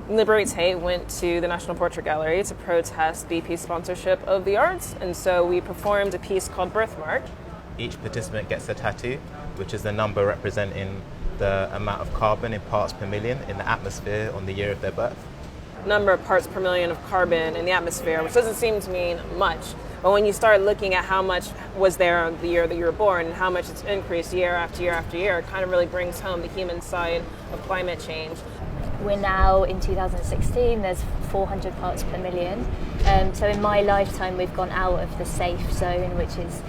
Liberate Tate went to the National Portrait Gallery to protest BP's sponsorship of the arts, and so we performed a piece called Birthmark. Each participant gets a tattoo, which is the number representing the amount of carbon in parts per million in the atmosphere on the year of their birth. Number of parts per million of carbon in the atmosphere, which doesn't seem to mean much, but when you start looking at how much was there the year that you were born and how much it's increased year after year after year, it kind of really brings home the human side of climate change. We're now in 2016, there's 400 parts per million. So in my lifetime, we've gone out of the safe zone, which is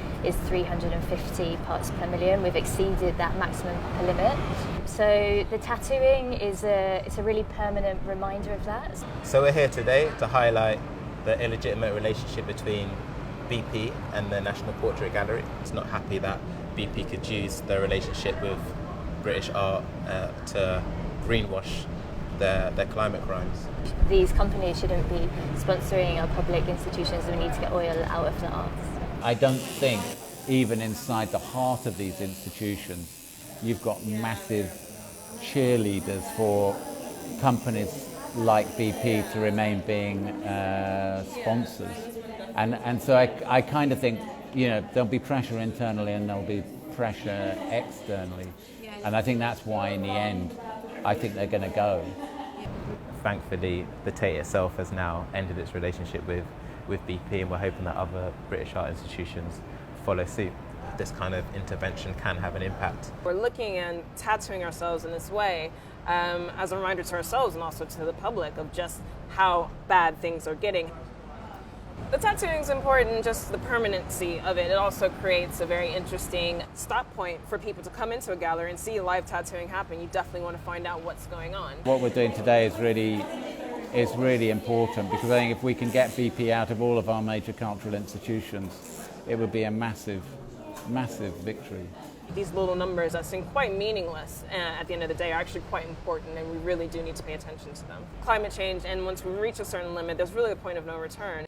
350 parts per million. We've exceeded that maximum limit. So the tattooing it's a really permanent reminder of that. So we're here today to highlight the illegitimate relationship between BP and the National Portrait Gallery. It's not happy that BP could use their relationship with British art to greenwash their climate crimes. These companies shouldn't be sponsoring our public institutions. We need to get oil out of the arts. I don't think even inside the heart of these institutions you've got massive cheerleaders for companies like BP to remain being sponsors. And so I kind of think, there'll be pressure internally and there'll be pressure externally. And I think that's why in the end I think they're going to go. Thankfully, the Tate itself has now ended its relationship with BP, and we're hoping that other British art institutions follow suit. This kind of intervention can have an impact. We're looking and tattooing ourselves in this way as a reminder to ourselves and also to the public of just how bad things are getting. The tattooing is important, just the permanency of it. It also creates a very interesting stop point for people to come into a gallery and see live tattooing happen. You definitely want to find out what's going on. What we're doing today is really important, because I think if we can get BP out of all of our major cultural institutions, it would be a massive victory. These little numbers that seem quite meaningless at the end of the day are actually quite important, and we really do need to pay attention to them. Climate change, and once we reach a certain limit, there's really a point of no return.